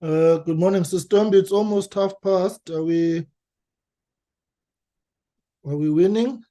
Good morning, Sister Tombi. It's almost half past. Are we winning?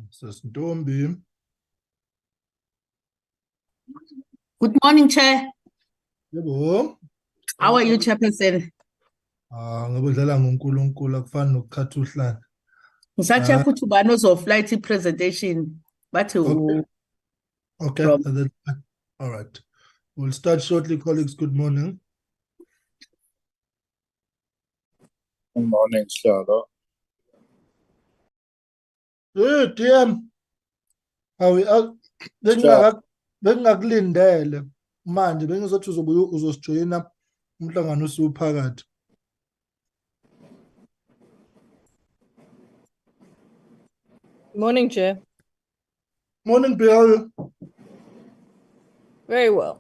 Sister Tombi. Good morning, Chair. Yebo. How are you, Chairperson? Ngabudlala ngoNkulunkulu akufani nokukhatha uhlanga. Ngisacheck ukuthi ubani ozoflight i-presentation bathi Okay. from All right. We'll start shortly, colleagues. Good morning. Good morning, Shado. Hey, DM. Bengingakulindele manje bengizothi uzobuya uzosijoyina umhlangano usuphakathi. Morning, Chair. Morning, Bill. Very well.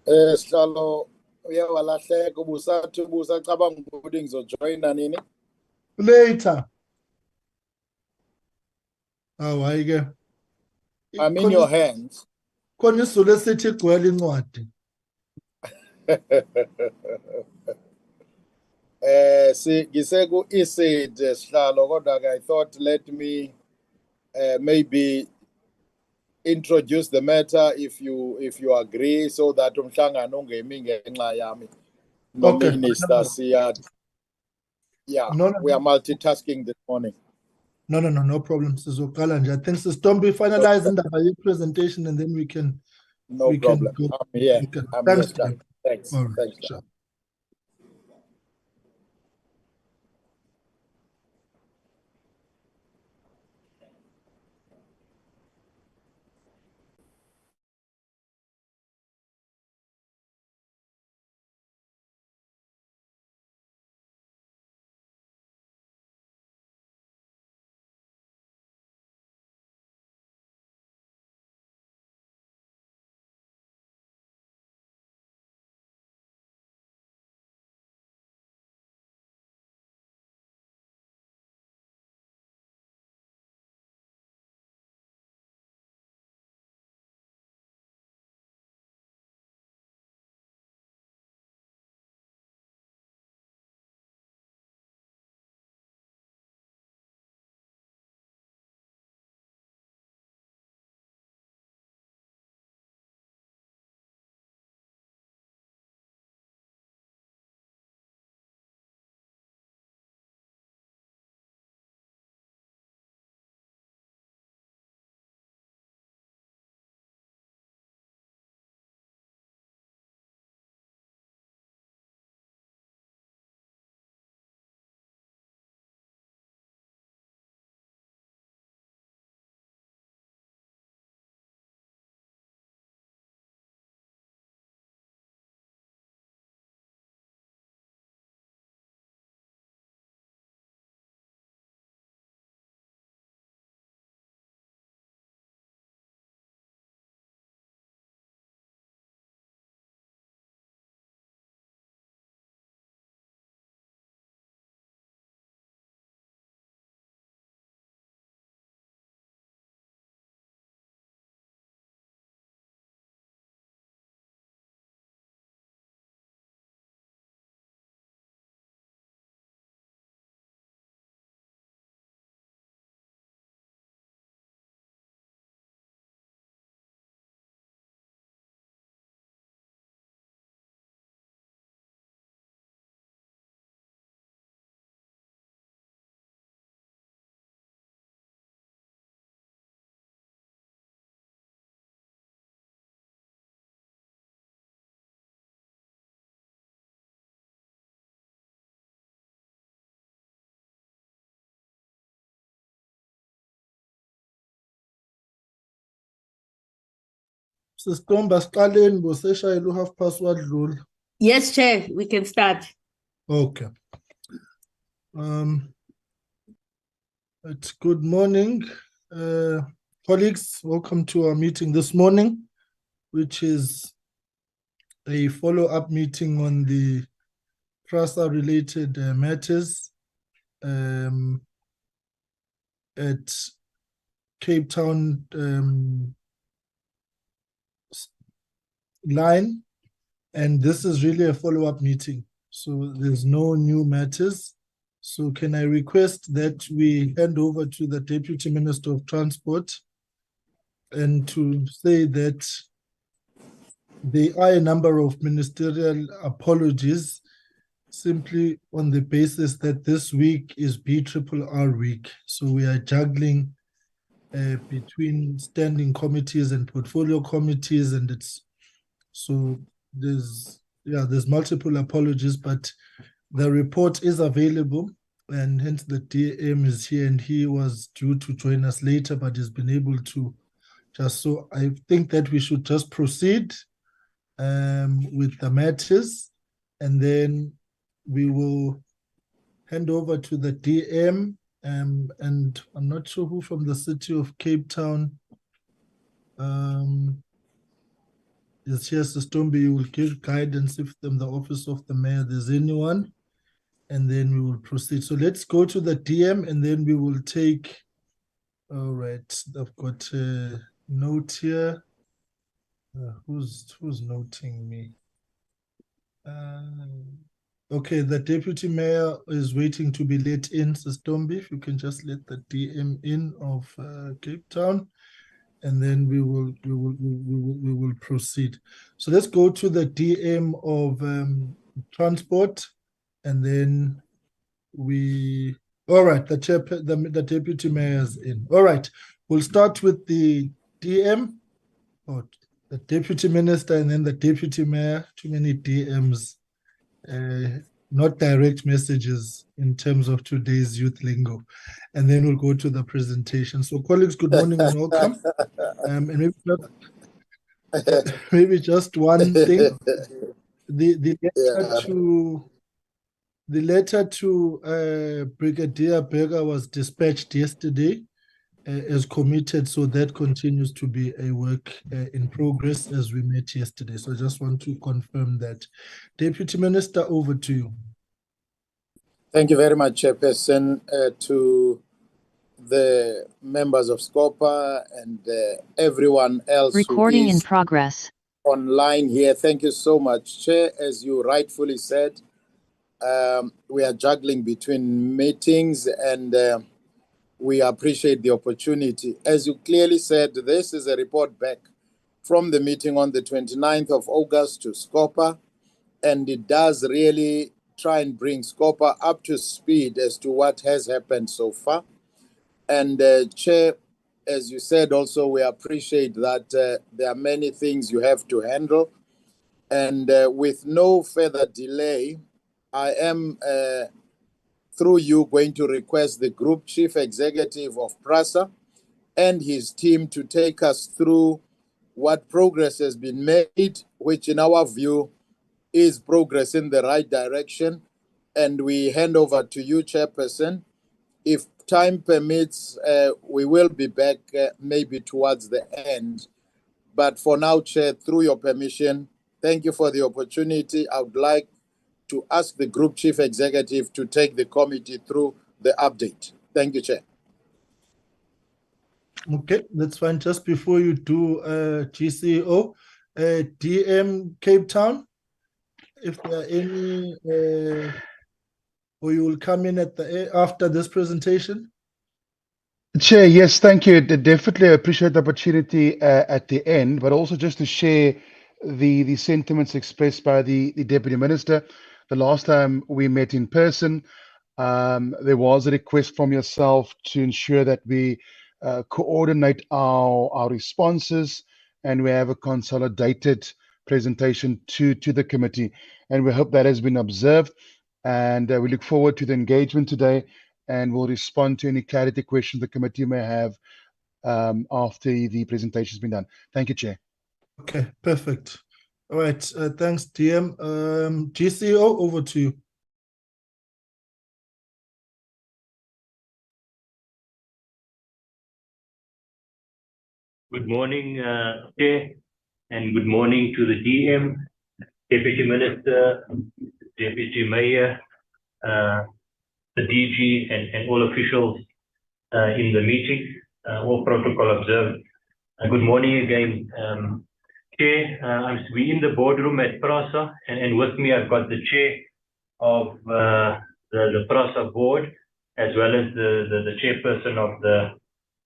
Shalo, uyawalahleka ubusathi ubusacabanga ukuthi ngizojoyina nini? Later. Hayi-ke. I'm in your hands. Khona isizulu esithi igcwele incwadi. Ngise ku-ESID Shalo, kodwa I thought let me maybe introduce the matter if you agree, so that umhlangano ungemi ngenxa yami. No, Okay. Minister Siyad. Yeah, No. we are multitasking this morning. No problem. Sizoqala nje. I think Sister Tombi finalize indaba ye-presentation and then we can problem. go. I'm here. Okay. I'm Thanks. here. Thanks. All right. Thanks. Sure. Sistomba siqaleni boseshayela half past wadlula. Yes, Chair, we can start. Okay. It's good morning, colleagues. Welcome to our meeting this morning, which is a follow-up meeting on the Prasa related matters at Cape Town line. And this is really a follow-up meeting. So there's no new matters. So can I request that we hand over to the Deputy Minister of Transport and to say that there are a number of ministerial apologies simply on the basis that this week is BRRR week. So we are juggling between standing committees and portfolio committees, and it's so there's multiple apologies, but the report is available, and hence the DM is here, and he was due to join us later, but he's been able to just, so I think that we should just proceed with the matters, and then we will hand over to the DM, and I'm not sure who from the city of Cape Town is here. Sistombi, you will give guidance if from the office of the mayor there's anyone, and then we will proceed. So let's go to the DM, and then we will take, all right, I've got a note here. Who's noting me? Okay, the deputy mayor is waiting to be let in. Sistombi, if you can just let the DM in of Cape Town, and then we will proceed. So let's go to the DM of transport, and then all right, the deputy mayor is in. All right, we'll start with the DM, or the deputy minister, and then the deputy mayor. Too many DMs, not direct messages in terms of today's youth lingo. And then we'll go to the presentation. So colleagues, good morning and welcome. And maybe just one thing. The letter to Brigadier Berger was dispatched yesterday as committed, so that continues to be a work in progress as we met yesterday. So I just want to confirm that. Deputy Minister, over to you. Thank you very much, Chairperson, to the members of SCOPA and everyone else Recording who is in progress. Online here. Thank you so much, Chair. As you rightfully said, we are juggling between meetings, and we appreciate the opportunity. As you clearly said, this is a report back from the meeting on the 29th of August to SCOPA, and it does really try and bring SCOPA up to speed as to what has happened so far. And Chair, as you said also, we appreciate that there are many things you have to handle. And with no further delay, I am, through you, going to request the Group Chief Executive of Prasa and his team to take us through what progress has been made, which in our view is progress in the right direction. And we hand over to you, Chairperson. If time permits, we will be back maybe towards the end. But for now, Chair, through your permission, thank you for the opportunity. I would like to ask the Group Chief Executive to take the committee through the update. Thank you, Chair. Okay, that's fine. Just before you do, GCO, DM Cape Town, if there are any, or you will come in at after this presentation. Chair, yes, thank you. Definitely appreciate the opportunity at the end, but also just to share the sentiments expressed by the Deputy Minister. The last time we met in person, there was a request from yourself to ensure that we coordinate our responses and we have a consolidated presentation to the committee. And we hope that has been observed. And we look forward to the engagement today, and we'll respond to any clarity questions the committee may have after the presentation has been done. Thank you, Chair. Okay, perfect. All right, thanks, DM. GCO, over to you. Good morning, Chair, and good morning to the DM, Deputy Minister, Deputy Mayor, the DG, and all officials in the meeting, all protocol observed. Good morning again, Chair. We're in the boardroom at Prasa, and with me I've got the Chair of the Prasa board, as well as the chairperson of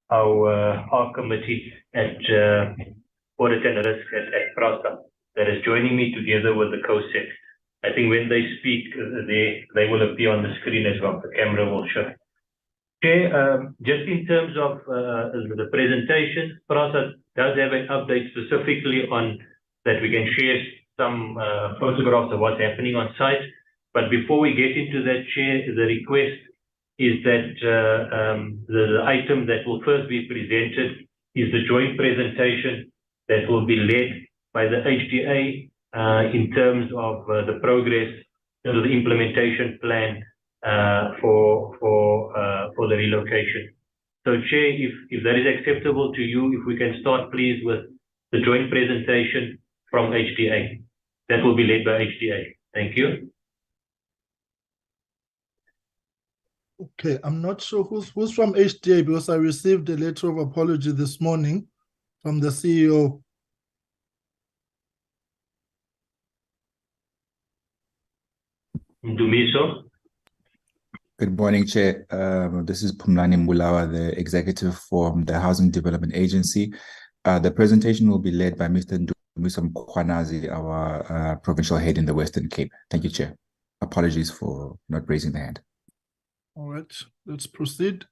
our committee at Audit and Risk at Prasa that is joining me together with the COSEC. I think when they speak, they will appear on the screen as well. The camera will show. Chair, just in terms of the presentation, Prasa does have an update specifically on that we can share some photographs of what's happening on site. But before we get into that, Chair, the request is that the item that will first be presented is the joint presentation that will be led by the HDA in terms of the progress, in terms of the implementation plan for the relocation. So, Chair, if that is acceptable to you, if we can start, please, with the joint presentation from HDA. That will be led by HDA. Thank you. Okay, I'm not sure who's from HDA, because I received a letter of apology this morning from the CEO. Dumiso. Good morning, Chair. This is Pumlani Mbulawa, the executive from the Housing Development Agency. The presentation will be led by Mr. Dumiso Mkhwanazi, our provincial head in the Western Cape. Thank you, Chair. Apologies for not raising the hand. All right, let's proceed.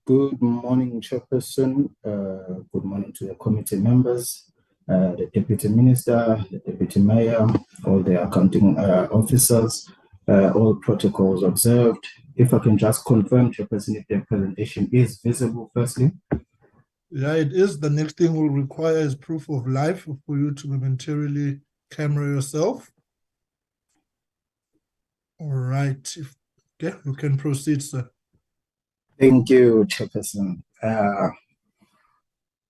Good morning, Chairperson. Good morning to the committee members, the Deputy Minister, the Deputy Mayor, all the accounting officers, all protocols observed. If I can just confirm, Chairperson, if the presentation is visible, firstly. Yeah, it is. The next thing we'll require is proof of life for you to momentarily camera yourself. All right. Okay, you can proceed, sir. Thank you, Chairperson.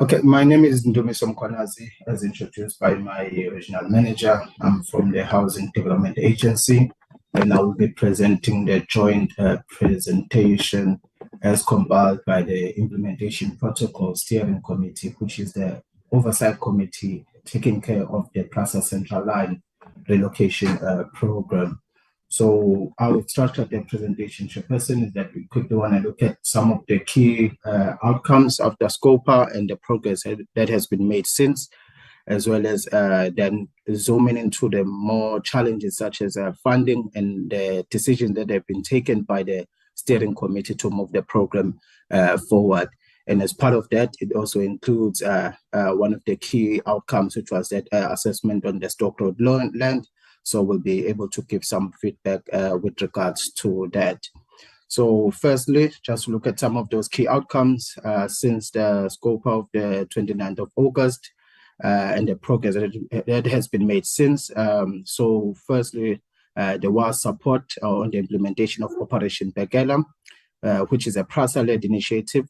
Okay, my name is Ndumiso Mkhwanazi, as introduced by my regional manager. I'm from the Housing Development Agency, and I will be presenting the joint presentation as compiled by the Implementation Protocol Steering Committee, which is the oversight committee taking care of the Prasa Central Line relocation program. So our structure of the presentation, Chairperson, is that we quickly want to look at some of the key outcomes of the SCOPA and the progress that has been made since, as well as then zooming into the more challenges such as funding and the decisions that have been taken by the steering committee to move the program forward. And as part of that, it also includes one of the key outcomes, which was that assessment on the Stock Road land. So we'll be able to give some feedback with regards to that. So firstly, just look at some of those key outcomes since the scope of the 29th of August and the progress that has been made since. So firstly, there was support on the implementation of Operation Begela, which is a Prasa-led initiative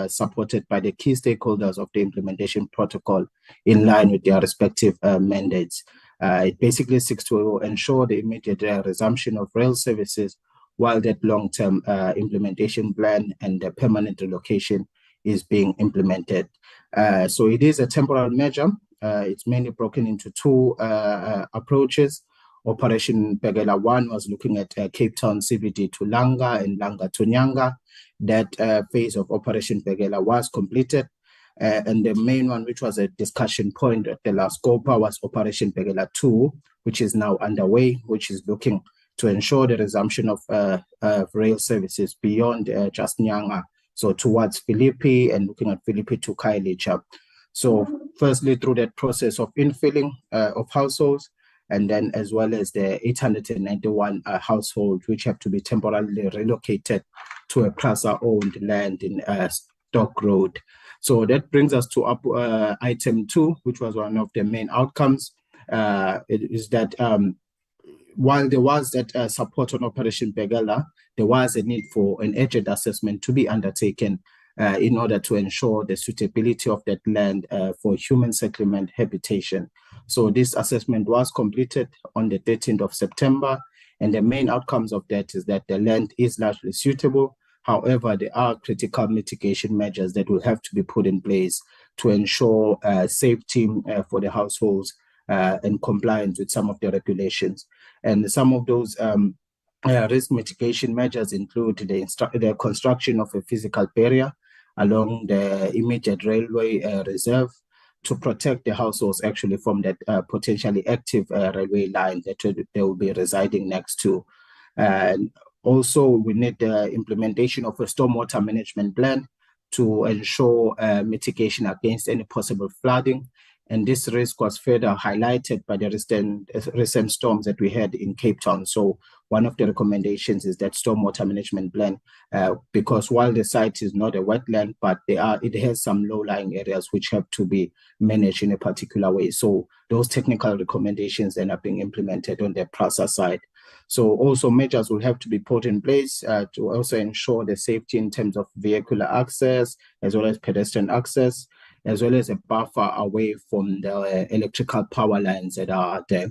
supported by the key stakeholders of the implementation protocol in line with their respective mandates. It basically seeks to ensure the immediate resumption of rail services while that long-term implementation plan and the permanent relocation is being implemented. So it is a temporal measure. It's mainly broken into two approaches. Operation Begela 1 was looking at Cape Town CBD to Langa and Langa to Nyanga. That phase of Operation Begela was completed. And the main one, which was a discussion point at the last SCOPA, was Operation Begela 2, which is now underway, which is looking to ensure the resumption of rail services beyond just Nyanga, so towards Philippi and looking at Philippi to Khayelitsha. So firstly, through that process of infilling of households, and then as well as the 891 households which have to be temporarily relocated to a Prasa-owned land in Stock Road. So that brings us to item 2, which was one of the main outcomes. It is that while there was that support on Operation Begela, there was a need for an urgent assessment to be undertaken in order to ensure the suitability of that land for human settlement habitation. So this assessment was completed on the 13th of September, and the main outcomes of that is that the land is largely suitable. However, there are critical mitigation measures that will have to be put in place to ensure safety for the households and compliance with some of the regulations. And some of those risk mitigation measures include the construction of a physical barrier along the immediate railway reserve to protect the households actually from that potentially active railway line that they will be residing next to. And also, we need the implementation of a stormwater management plan to ensure mitigation against any possible flooding. And this risk was further highlighted by the recent storms that we had in Cape Town. So one of the recommendations is that stormwater management plan, because while the site is not a wetland, but it has some low-lying areas which have to be managed in a particular way. So those technical recommendations then are being implemented on the Prasa side. So also measures will have to be put in place to also ensure the safety in terms of vehicular access, as well as pedestrian access, as well as a buffer away from the electrical power lines that are there.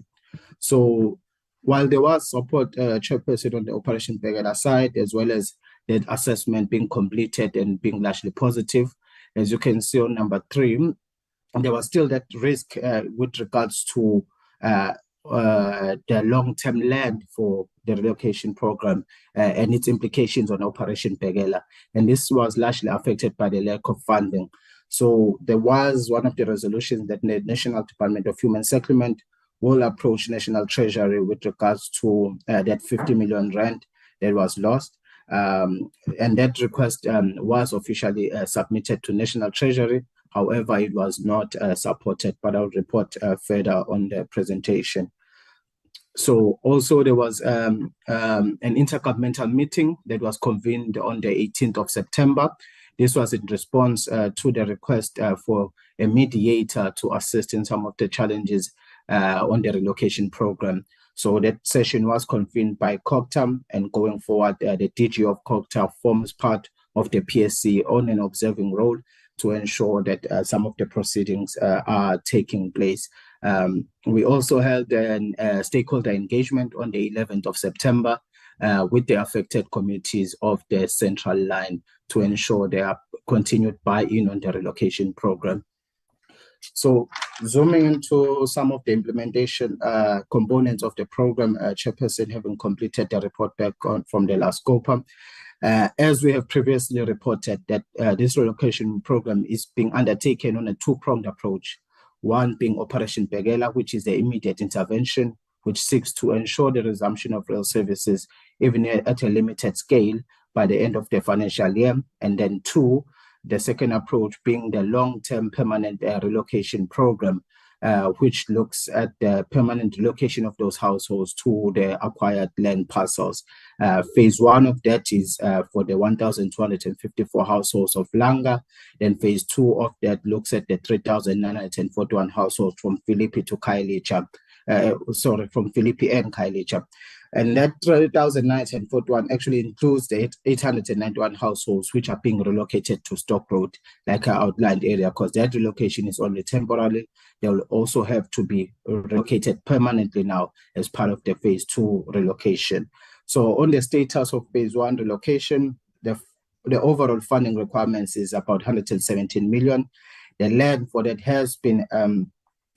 So while there was support, Chairperson, on the Operation Begela side, as well as that assessment being completed and being largely positive, as you can see on number 3, there was still that risk with regards to the long-term land for the relocation program and its implications on Operation Begela. And this was largely affected by the lack of funding. So there was one of the resolutions that the National Department of Human Settlement will approach National Treasury with regards to that 50 million rand that was lost. And that request was officially submitted to National Treasury. However, it was not supported, but I'll report further on the presentation. So also there was an intergovernmental meeting that was convened on the 18th of September. This was in response to the request for a mediator to assist in some of the challenges on the relocation program. So that session was convened by COGTA, and going forward, the DG of COGTA forms part of the PSC on an observing role to ensure that some of the proceedings are taking place. We also held a stakeholder engagement on the 11th of September with the affected communities of the Central Line to ensure their continued buy-in on the relocation program. So zooming into some of the implementation components of the program, Chairperson, having completed the report back from the last scope. As we have previously reported, that this relocation program is being undertaken on a two-pronged approach. One being Operation Begela, which is the immediate intervention, which seeks to ensure the resumption of rail services, even at a limited scale, by the end of the financial year. And then 2, the second approach being the long-term permanent relocation program, which looks at the permanent relocation of those households to the acquired land parcels. Phase 1 of that is for the 1,254 households of Langa. Then phase 2 of that looks at the 3,941 households from Philippi to Khayelitsha. From Philippi and Khayelitsha. And that 3,941 actually includes the 891 households which are being relocated to Stock Road, like I outlined earlier, because that relocation is only temporarily. They will also have to be relocated permanently now as part of the phase 2 relocation. So on the status of phase 1 relocation, the overall funding requirements is about 117 million. The land for that has been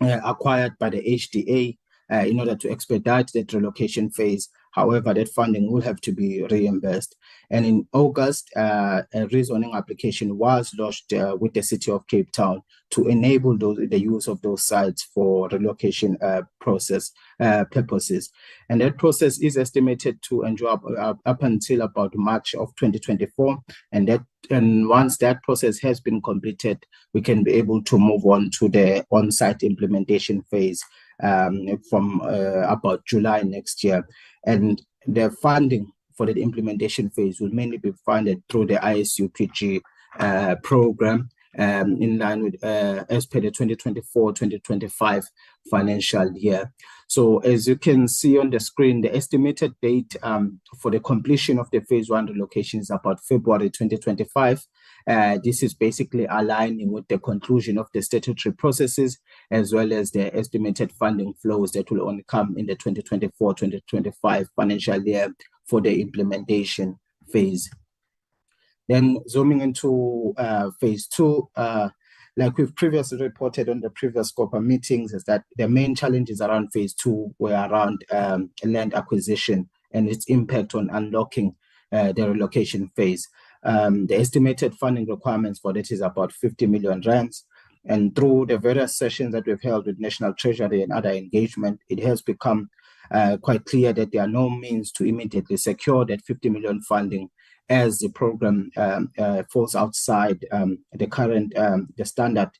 acquired by the HDA in order to expedite that relocation phase. However, that funding will have to be reimbursed. And in August, a rezoning application was lodged with the City of Cape Town to enable the use of those sites for relocation purposes. And that process is estimated to endure up until about March of 2024. And once that process has been completed, we can be able to move on to the on-site implementation phase. from about July next year. And the funding for the implementation phase will mainly be funded through the ISUPG program in line with as per the 2024-2025 financial year. So as you can see on the screen, the estimated date for the completion of the phase 1 relocation is about February 2025. This is basically aligning with the conclusion of the statutory processes as well as the estimated funding flows that will only come in the 2024-2025 financial year for the implementation phase. Then zooming into phase 2, like we've previously reported on the previous COPA meetings, is that the main challenges around phase 2 were around land acquisition and its impact on unlocking the relocation phase. The estimated funding requirements for that is about 50 million rands. And through the various sessions that we've held with National Treasury and other engagement, it has become quite clear that there are no means to immediately secure that 50 million funding as the program falls outside the current, the standard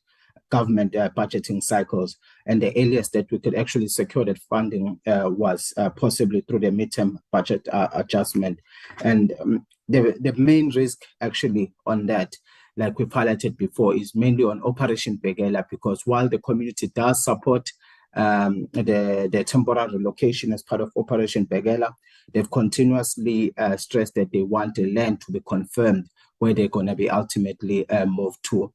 government budgeting cycles. And the earliest that we could actually secure that funding was possibly through the midterm budget adjustment. And the main risk actually on that, like we've highlighted before, is mainly on Operation Begela, because while the community does support the temporary relocation as part of Operation Begela, they've continuously stressed that they want the land to be confirmed where they're going to be ultimately moved to.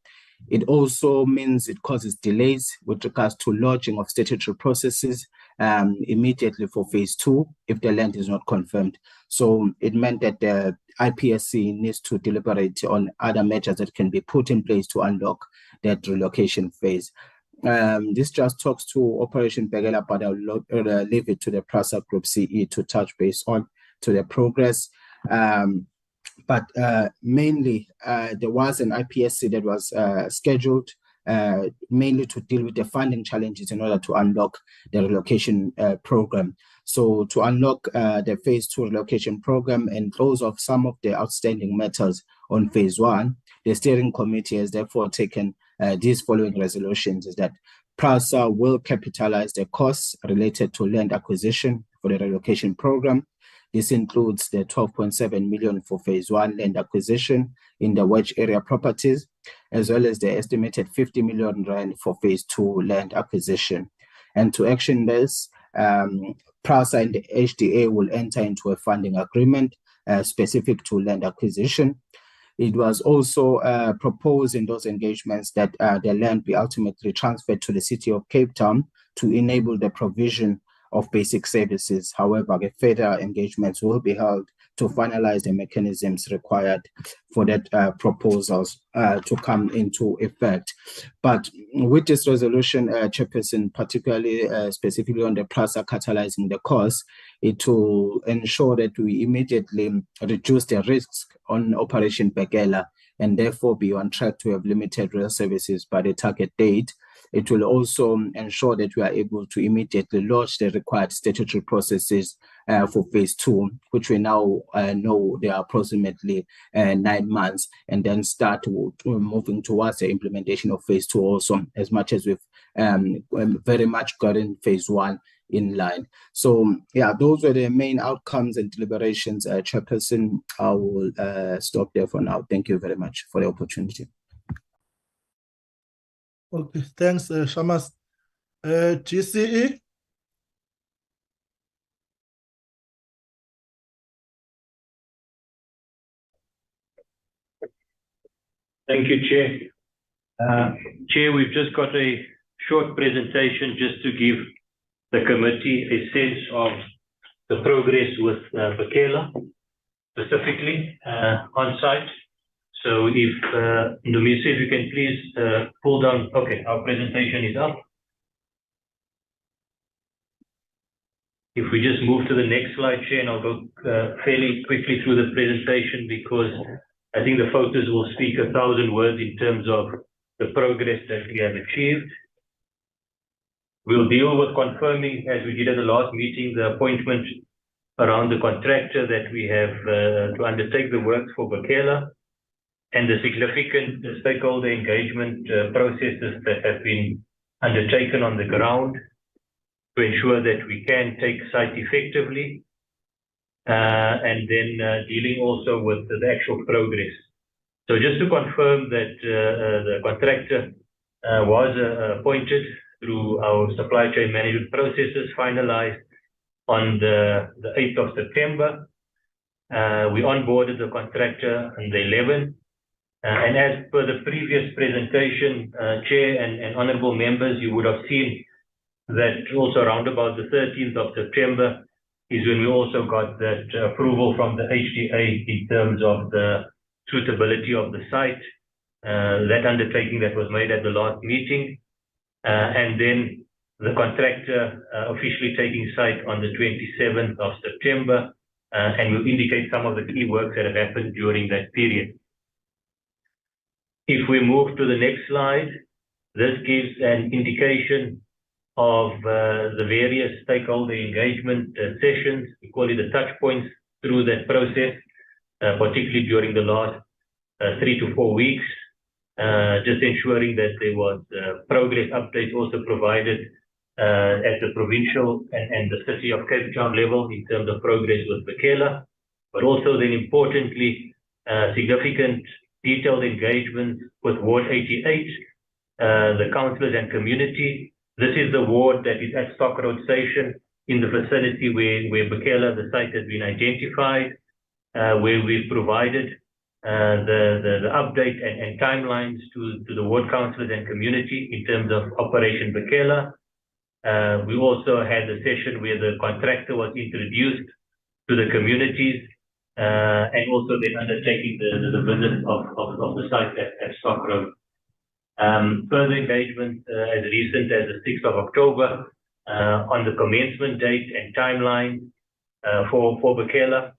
It also means it causes delays with regards to lodging of statutory processes immediately for phase 2 if the land is not confirmed. So it meant that the IPSC needs to deliberate on other measures that can be put in place to unlock that relocation phase. This just talks to Operation Begela, but I'll leave it to the Prasa Group CE to touch base on to the progress. But mainly, there was an IPSC that was scheduled mainly to deal with the funding challenges in order to unlock the relocation program. So to unlock the phase 2 relocation program and close off some of the outstanding matters on phase 1, the steering committee has therefore taken these following resolutions: is that Prasa will capitalize the costs related to land acquisition for the relocation program. This includes the 12.7 million for phase 1 land acquisition in the wedge area properties, as well as the estimated 50 million rand for phase 2 land acquisition. And to action this, Prasa and the HDA will enter into a funding agreement specific to land acquisition. It was also proposed in those engagements that the land be ultimately transferred to the city of Cape Town to enable the provision of basic services. However, the further engagements will be held to finalize the mechanisms required for that proposals to come into effect. But with this resolution, Chairperson, particularly specifically on the Prasa catalyzing the cost, it will ensure that we immediately reduce the risks on Operation Begela and therefore be on track to have limited rail services by the target date. It will also ensure that we are able to immediately launch the required statutory processes for phase 2, which we now know they are approximately 9 months, and then start moving towards the implementation of phase 2 also, as much as we've very much gotten phase 1 in line. So yeah, those were the main outcomes and deliberations. Chairperson, I will stop there for now. Thank you very much for the opportunity. Okay, thanks, Shamas. GCE? Thank you, Chair. Chair, we've just got a short presentation just to give the committee a sense of the progress with Begela, specifically on site. So if Ndomisi, if you can please pull down, okay, our presentation is up. If we just move to the next slide, Chair, and I'll go fairly quickly through the presentation because I think the photos will speak 1,000 words in terms of the progress that we have achieved. We'll deal with confirming, as we did at the last meeting, the appointment around the contractor that we have to undertake the work for Begela, and the significant stakeholder engagement processes that have been undertaken on the ground. to ensure that we can take site effectively, and then dealing also with the actual progress. So just to confirm that the contractor was appointed through our supply chain management processes, finalized on the 8th of September. We onboarded the contractor on the 11th. And as per the previous presentation, Chair and honourable members, you would have seen that also around about the 13th of September is when we also got that approval from the HDA in terms of the suitability of the site, that undertaking that was made at the last meeting, and then the contractor officially taking site on the 27th of September, and we'll indicate some of the key works that have happened during that period. If we move to the next slide, this gives an indication of the various stakeholder engagement sessions. We call it the touch points through that process, particularly during the last 3 to 4 weeks, just ensuring that there was progress updates also provided at the provincial and the city of Cape Town level in terms of progress with Bekela, but also then importantly, significant detailed engagement with Ward 88, the councillors and community. This is the ward that is at Stock Road Station in the vicinity where Bekela, the site, has been identified, where we've provided the update and timelines to the ward councillors and community in terms of Operation Bekela. We also had a session where the contractor was introduced to the communities, and also then undertaking the visit of the site at Stock Road. Further engagement as recent as the 6th of October on the commencement date and timeline for Bekela,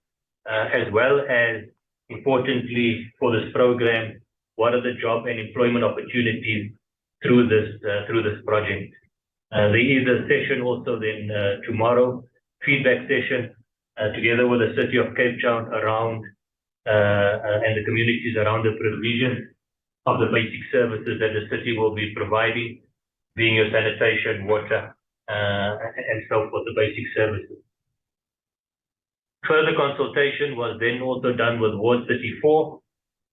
as well as importantly for this program, what are the job and employment opportunities through this project. There is a session also then tomorrow, feedback session together with the city of Cape Town around and the communities around the provision of the basic services that the city will be providing, being your sanitation, water, and so forth, the basic services. Further consultation was then also done with Ward 34,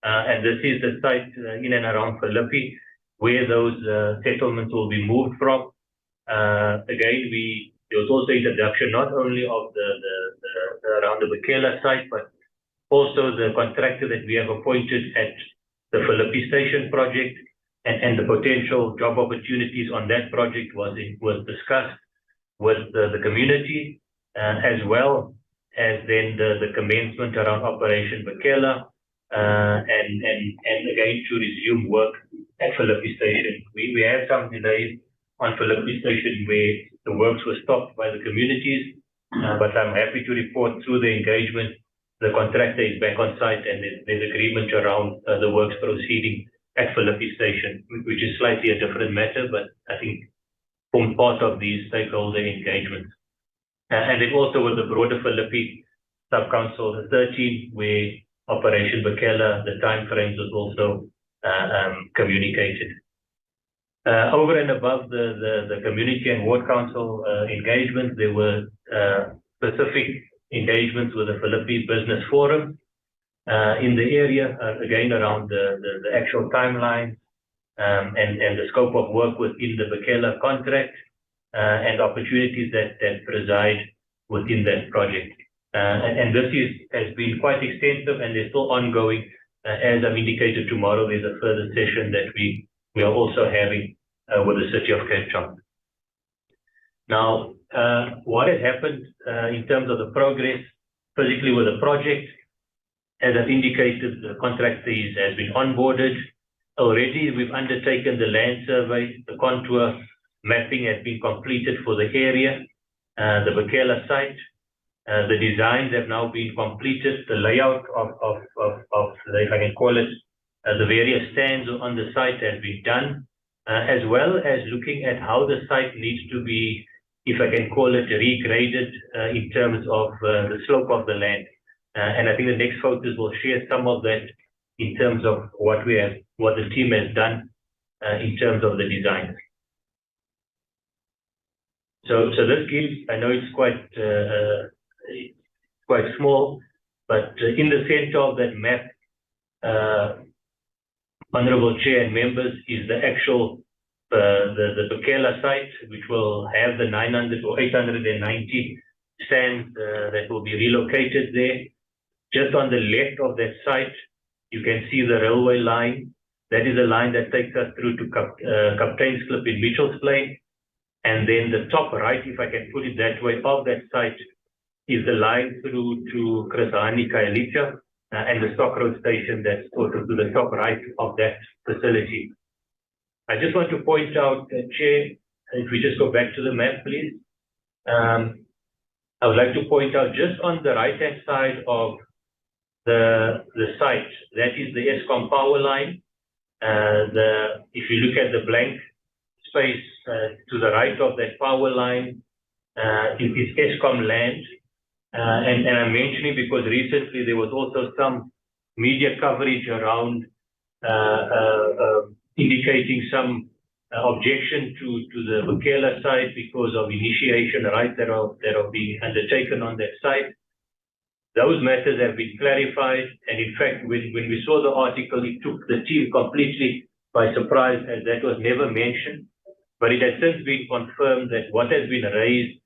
and this is the site in and around Philippi, where those settlements will be moved from. Again, there was also introduction not only of the around the Bekela site, but also the contractor that we have appointed at the Philippi Station project, and the potential job opportunities on that project was discussed with the community, as well as then the commencement around Operation Bekela, and again to resume work at Philippi Station. We had some delays on Philippi Station where the works were stopped by the communities, but I'm happy to report through the engagement, the contractor is back on site and there's agreement around the works proceeding at Philippi Station, which is slightly a different matter, but I think form part of these stakeholder engagements. And then also with the broader Philippi Sub-Council 13, where Operation Bekela, the timeframes was also communicated. Over and above the community and ward council engagements, there were specific engagements with the Philippi Business Forum in the area, again around the actual timelines and the scope of work within the Bekela contract and opportunities that reside within that project. And this has been quite extensive and they're still ongoing. As I've indicated, tomorrow there's a further session that we are also having with the city of Cape Town. Now, what has happened in terms of the progress physically with the project, as I've indicated, the contractor has been onboarded. Already we've undertaken the land survey, the contour mapping has been completed for the area, the Bekela site. The designs have now been completed, the layout of if I can call it, the various stands on the site has been done, as well as looking at how the site needs to be, if I can call it, regraded in terms of the slope of the land. And I think the next focus will share some of that in terms of what the team has done in terms of the design. So this gives, I know it's quite small, but in the center of that map, Honorable Chair and members, is the actual the Bekela site, which will have the 900 or 890 stands that will be relocated there. Just on the left of that site, you can see the railway line. That is a line that takes us through to Captain's Cliff in Mitchell's Plain. And then the top right, if I can put it that way, of that site is the line through to Krasani Kailicha and the Stock Road station that's sort of to the top right of that facility. I just want to point out, Chair, if we just go back to the map, please. I would like to point out just on the right-hand side of the site, that is the Eskom power line. If you look at the blank space to the right of that power line, it is Eskom land. And I'm mentioning because recently there was also some media coverage around indicating some objection to the Bekela site because of initiation rights that are being undertaken on that site. Those matters have been clarified, and in fact, when we saw the article, it took the team completely by surprise, as that was never mentioned. But it has since been confirmed that what has been raised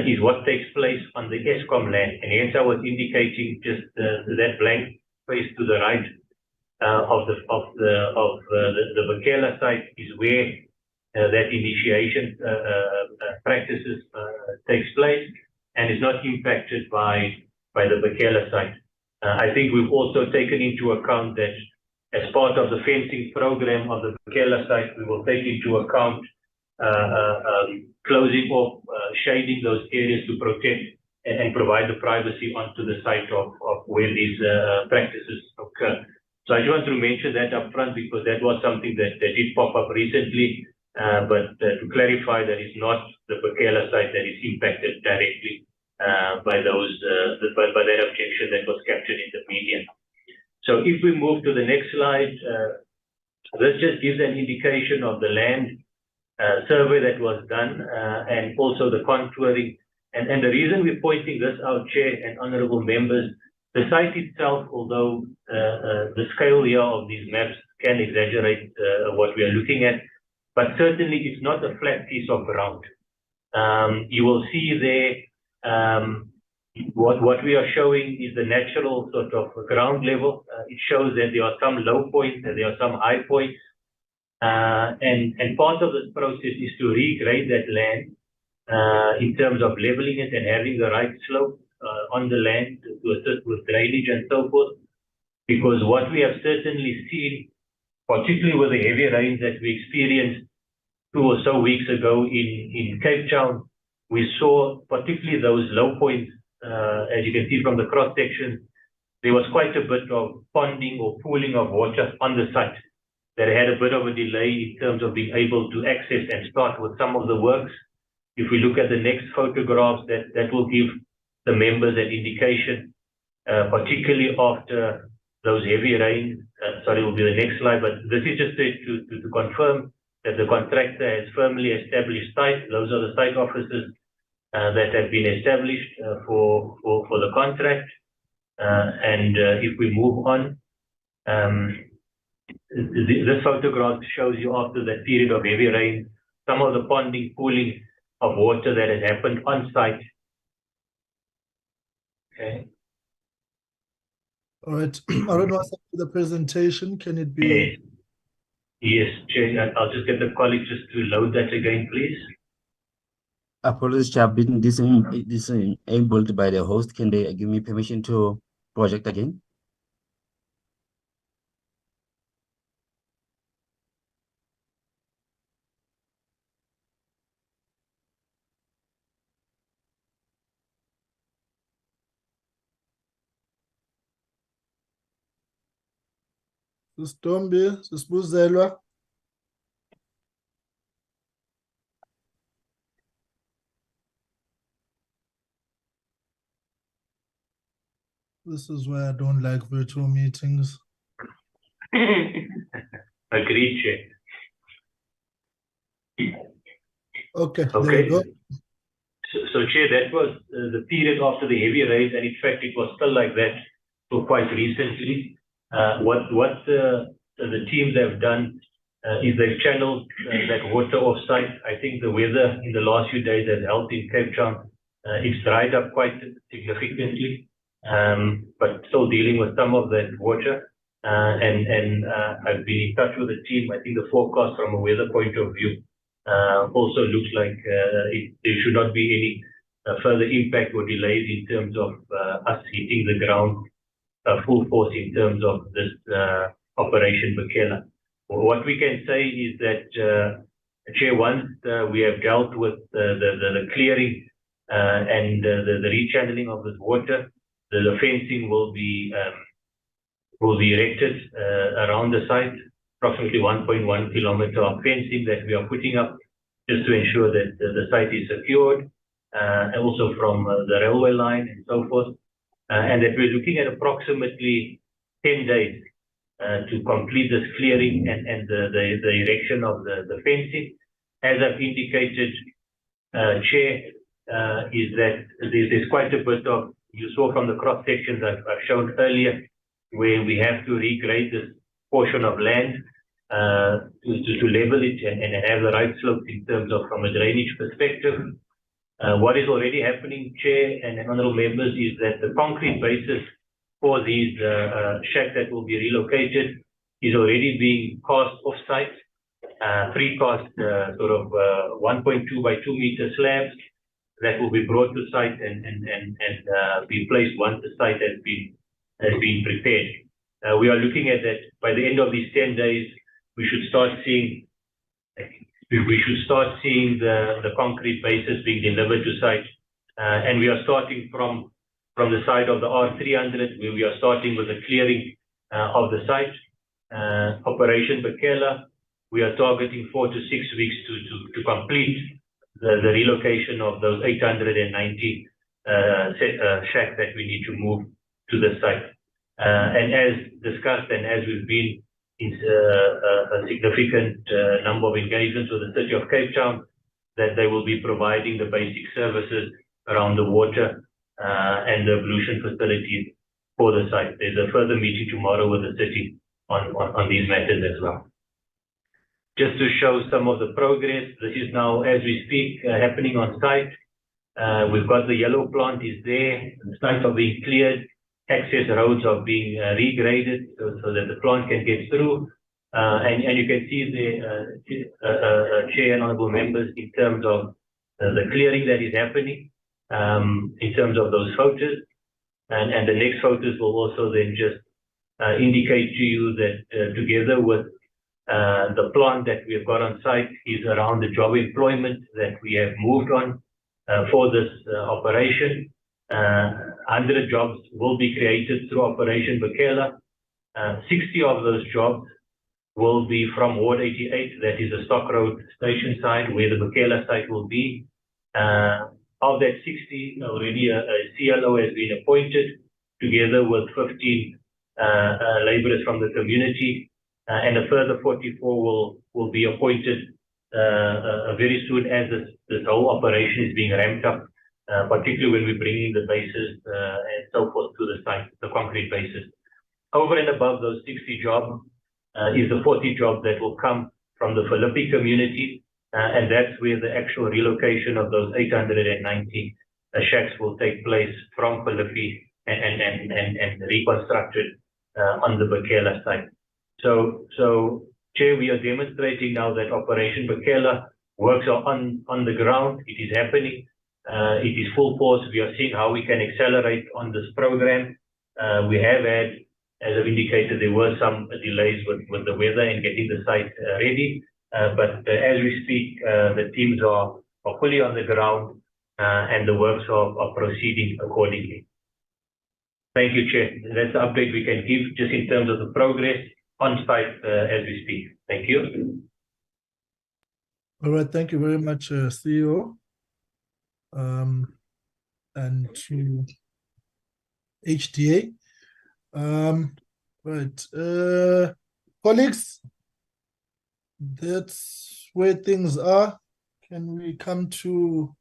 is what takes place on the Eskom land, and hence I was indicating just that blank space to the right of the Bekela site is where that initiation practices takes place, and is not impacted by the Bekela site. I think we've also taken into account that as part of the fencing program of the Bekela site, we will take into account closing off, shading those areas to protect and provide the privacy onto the site of where these practices occur. So I just want to mention that up front because that was something that did pop up recently, but to clarify that it's not the Bekela site that is impacted directly by that objection that was captured in the media. So if we move to the next slide, this just gives an indication of the land survey that was done and also the contouring. And the reason we're pointing this out, Chair and honorable members, the site itself, although the scale here of these maps can exaggerate what we are looking at, but certainly it's not a flat piece of ground. You will see there what we are showing is the natural sort of ground level. It shows that there are some low points and there are some high points. And part of this process is to regrade that land in terms of leveling it and having the right slope on the land to assist with drainage and so forth. Because what we have certainly seen, particularly with the heavy rains that we experienced 2 or so weeks ago in Cape Town, we saw particularly those low points, as you can see from the cross section, there was quite a bit of ponding or pooling of water on the site that had a bit of a delay in terms of being able to access and start with some of the works. If we look at the next photographs, that will give the members an indication, particularly after those heavy rains. Sorry, will be the next slide, but this is just to confirm that the contractor has firmly established sites. Those are the site offices that have been established for the contract. And if we move on, this photograph shows you after that period of heavy rain, some of the ponding, pooling of water that has happened on site. Okay. All right. I don't know the presentation. Can it be? Yes, Chair. I'll just get the colleague just to load that again, please. Apologies, Chair, been disabled by the host. Can they give me permission to project again? Sistombi, Sisibuzelwa. This is why I don't like virtual meetings. Agreed, Chair. Okay, there Okay. we go. So, Chair, that was the period after the heavy rains, and in fact, it was still like that for quite recently. What the teams have done is they've channeled that water off-site. I think the weather in the last few days has helped in Cape Town. It's dried up quite significantly, but still dealing with some of that water. And I've been in touch with the team. I think the forecast from a weather point of view also looks like there should not be any further impact or delays in terms of us hitting the ground full force in terms of this Operation Bekela. What we can say is that, Chair, once we have dealt with the clearing and the rechanneling of this water, the fencing will be erected around the site, approximately 1.1 kilometer of fencing that we are putting up just to ensure that the site is secured, and also from the railway line and so forth, and that we're looking at approximately 10 days to complete this clearing and the erection of the fencing. As I've indicated, Chair, is that there's quite a bit of, you saw from the cross sections I've shown earlier, where we have to regrade this portion of land to level it and have the right slope in terms of from a drainage perspective. What is already happening, Chair and honourable members, is that the concrete basis for these shacks that will be relocated is already being cast off-site, pre-cast sort of 1.2 by 2 meter slabs that will be brought to site and be placed once the site has been prepared. We are looking at that by the end of these 10 days, we should start seeing the concrete bases being delivered to site, and we are starting from the side of the R300, where we are starting with the clearing of the site. Operation Bekela, we are targeting 4 to 6 weeks to complete the relocation of those 890 shacks that we need to move to the site. And as discussed, and as we've been in a significant number of engagements with the City of Cape Town, that they will be providing the basic services around the water and the ablution facilities for the site. There's a further meeting tomorrow with the city on these matters as well. Just to show some of the progress, this is now, as we speak, happening on site. We've got the yellow plant is there, the sites are being cleared, access roads are being regraded so that the plant can get through. And you can see the Chair and honourable members in terms of the clearing that is happening in terms of those photos. And the next photos will also then just indicate to you that together with the plant that we've got on site is around the job employment that we have moved on for this operation. 100 jobs will be created through Operation Bekela. 60 of those jobs will be from Ward 88, that is the Stock Road station side, where the Bekela site will be. Of that 60, already a CLO has been appointed, together with 15 labourers from the community, and a further 44 will be appointed very soon as this whole operation is being ramped up, particularly when we're bringing the bases and so forth to the site, the concrete bases. Over and above those 60 jobs is the 40 jobs that will come from the Philippi community, and that's where the actual relocation of those 890 shacks will take place from Philippi and reconstructed on the Bekela site. So, Chair, we are demonstrating now that Operation Bekela works on the ground. It is happening. It is full force. We are seeing how we can accelerate on this program. We have had, as I've indicated, there were some delays with the weather and getting the site ready. But as we speak, the teams are fully on the ground and the works are proceeding accordingly. Thank you, Chair. That's the update we can give just in terms of the progress on site as we speak. Thank you. All right, thank you very much, CEO. And to HDA. Right, colleagues, that's where things are. Can we come to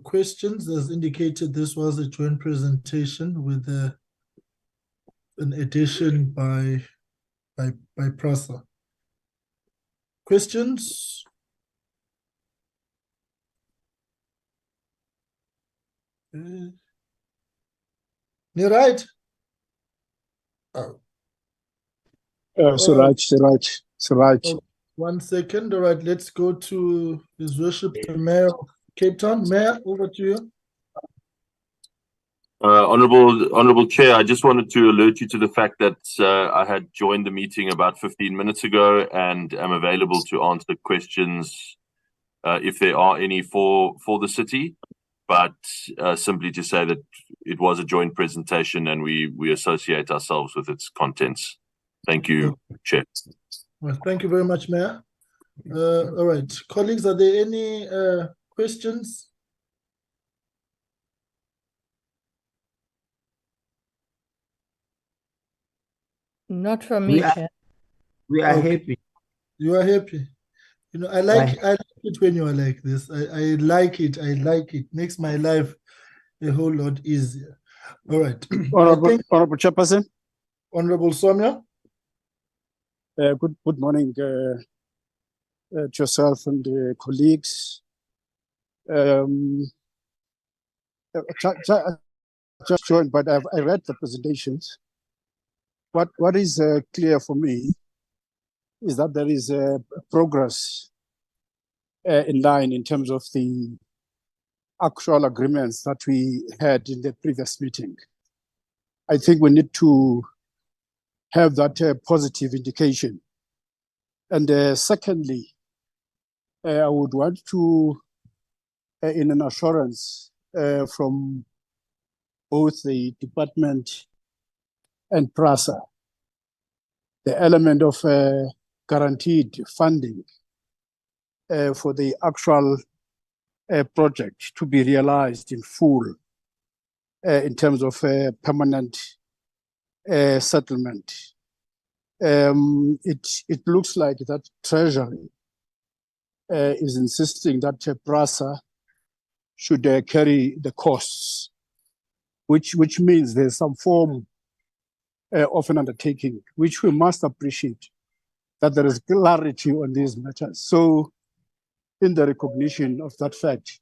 questions? As indicated, this was a joint presentation with an addition by Prasa. Questions? Niraj? Oh. Suraj. Oh, 1 second. All right, let's go to His Worship the Mayor of Cape Town. Mayor, over to you. Honorable Chair, I just wanted to alert you to the fact that I had joined the meeting about 15 minutes ago and am available to answer questions if there are any for the city, but simply to say that it was a joint presentation and we associate ourselves with its contents. Thank you, Chair. Well, thank you very much, Mayor. All right, colleagues, are there any questions? Not from me, Chair. We are Okay. happy. You are happy. You know, I like it when you are like this. I like it. I like it. Makes my life a whole lot easier. All right. Honorable Chairperson. Honorable Somya. Good morning to yourself and colleagues. Just joined, but I read the presentations. What is clear for me is that there is progress in line in terms of the actual agreements that we had in the previous meeting. I think we need to have that positive indication. And secondly, I would want to, in an assurance from both the department and Prasa, the element of guaranteed funding for the actual project to be realized in full in terms of permanent settlement. It looks like that Treasury is insisting that Prasa should carry the costs, which means there's some form of an undertaking, which we must appreciate, that there is clarity on these matters. So in the recognition of that fact,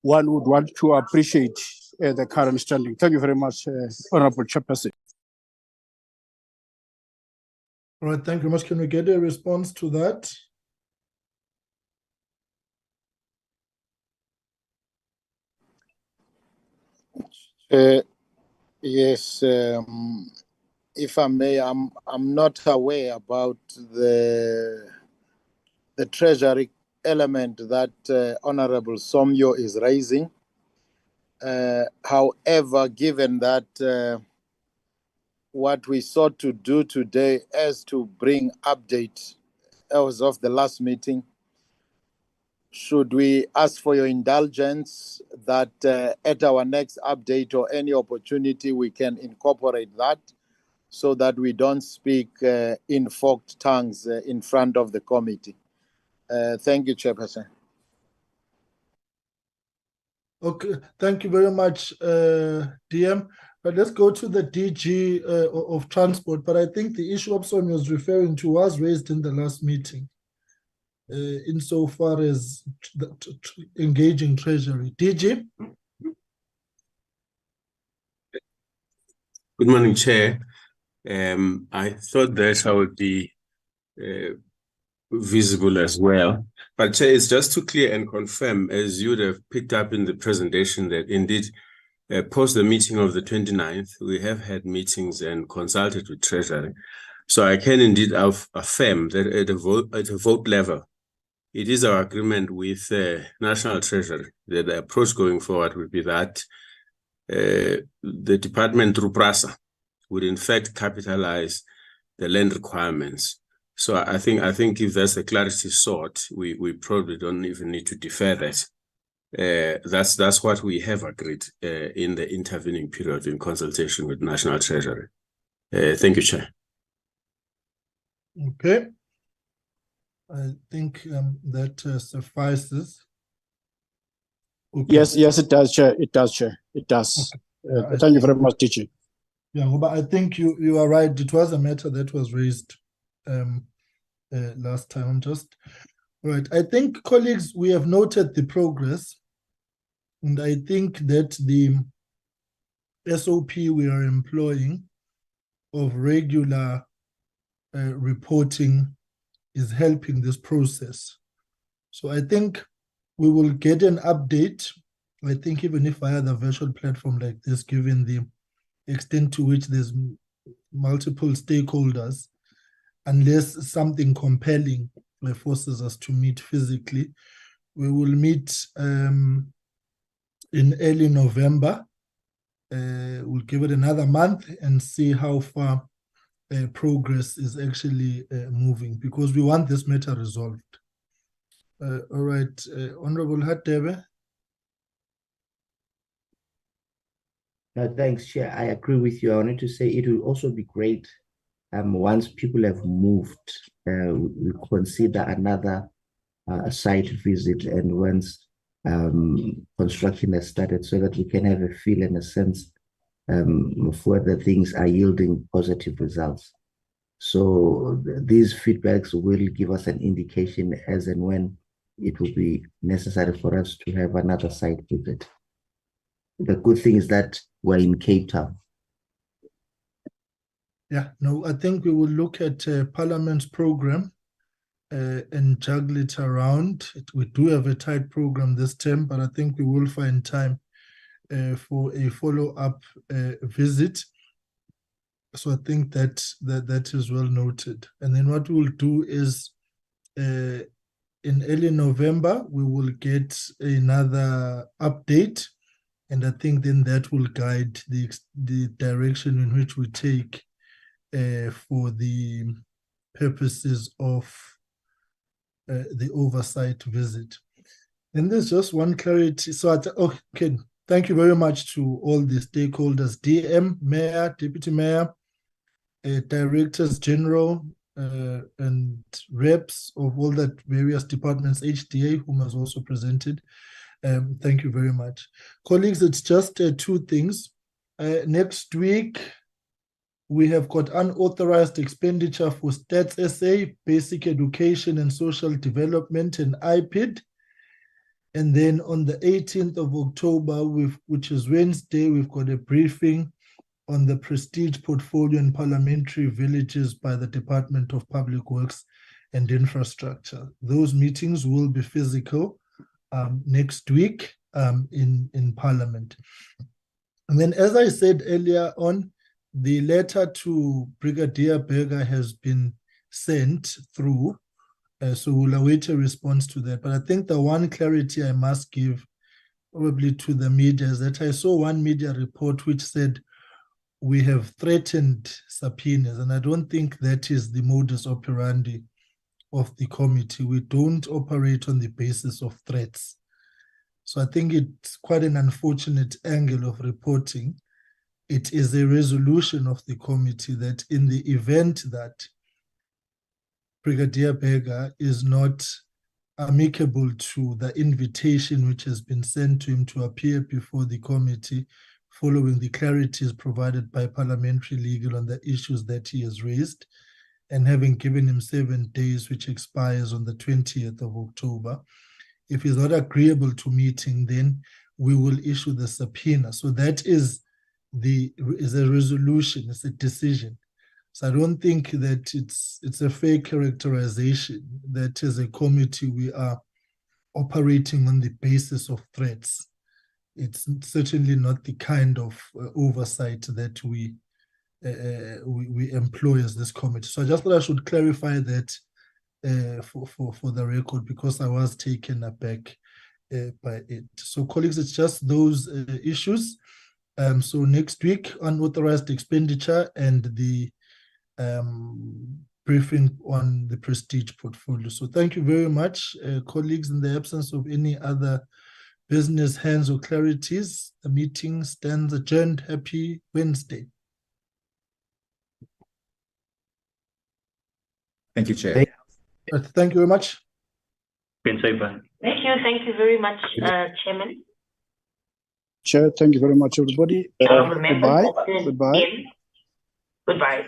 one would want to appreciate the current standing. Thank you very much, Honorable Chairperson. All right, thank you very much. Can we get a response to that? Yes, if I may, I'm not aware about the treasury element that Honorable Somyo is raising. However, given that what we sought to do today is to bring update as of the last meeting, should we ask for your indulgence that at our next update or any opportunity we can incorporate that so that we don't speak in forked tongues in front of the committee. Thank you, Chairperson. Okay, thank you very much, DM. But let's go to the DG of Transport. But I think the issue Opson was referring to was raised in the last meeting, insofar as engaging Treasury. DG? Good morning, Chair. I thought that I would be visible as well. But Chair, it's just to clear and confirm, as you'd have picked up in the presentation, that indeed, post the meeting of the 29th, we have had meetings and consulted with Treasury. So I can indeed affirm that at a vote level, it is our agreement with National Treasury that the approach going forward will be that the department through Prasa would in fact capitalize the land requirements. So I think if there's a clarity sought, we probably don't even need to defer that. That's what we have agreed in the intervening period in consultation with National Treasury. Thank you, Chair. Okay. I think that suffices. Okay. Yes, it does, Chair. It does, Chair. It does. Okay. Thank you very much, DG. Yeah, but I think you are right. It was a matter that was raised last time. Right. I think, colleagues, we have noted the progress, and I think that the SOP we are employing of regular reporting is helping this process. So I think we will get an update, I think even if via the virtual platform like this, given the extent to which there's multiple stakeholders, unless something compelling forces us to meet physically. We will meet in early November. We'll give it another month and see how far progress is actually moving, because we want this matter resolved. All right, Honorable Hadebe. Thanks, Chair. I agree with you. I wanted to say it will also be great once people have moved, we consider another site visit, and once construction has started, so that we can have a feel and a sense of whether things are yielding positive results. So these feedbacks will give us an indication as and when it will be necessary for us to have another site visit. The good thing is that we're in Cape Town. Yeah, no, I think we will look at Parliament's program and juggle it around. We do have a tight program this term, but I think we will find time for a follow-up visit. So I think that is well noted. And then what we'll do is in early November, we will get another update. And I think then that will guide the direction in which we take for the purposes of the oversight visit. And there's just one clarity. So, okay, thank you very much to all the stakeholders, DM, Mayor, Deputy Mayor, Directors General, and reps of all the various departments, HDA, whom has also presented. Thank you very much. Colleagues, it's just two things. Next week, we have got unauthorized expenditure for Stats SA, Basic Education and Social Development, and IPID. And then on the 18th of October, which is Wednesday, we've got a briefing on the Prestige Portfolio in Parliamentary Villages by the Department of Public Works and Infrastructure. Those meetings will be physical next week in Parliament. And then, as I said earlier on, the letter to Brigadier Berger has been sent through, so we'll await a response to that. But I think the one clarity I must give probably to the media is that I saw one media report which said we have threatened subpoenas, and I don't think that is the modus operandi of the committee. We don't operate on the basis of threats. So I think it's quite an unfortunate angle of reporting. It is a resolution of the committee that in the event that Brigadier Berger is not amicable to the invitation which has been sent to him to appear before the committee following the clarities provided by parliamentary legal on the issues that he has raised, and having given him 7 days, which expires on the 20th of October. If he's not agreeable to meeting, then we will issue the subpoena. So that is a resolution, it's a decision. So I don't think that it's a fair characterization that as a committee we are operating on the basis of threats. It's certainly not the kind of oversight that we employ as this committee. So I just thought I should clarify that for the record, because I was taken aback by it. So colleagues, it's just those issues. So next week, unauthorized expenditure and the briefing on the Prestige portfolio. So thank you very much, colleagues. In the absence of any other business, hands or clarities, the meeting stands adjourned. Happy Wednesday. Thank you, Chair. Thank you very much. Ben Saipan. Thank you very much, Chairman. Chair, thank you very much, everybody. Honourable members Goodbye. of the Goodbye. DPM. Goodbye.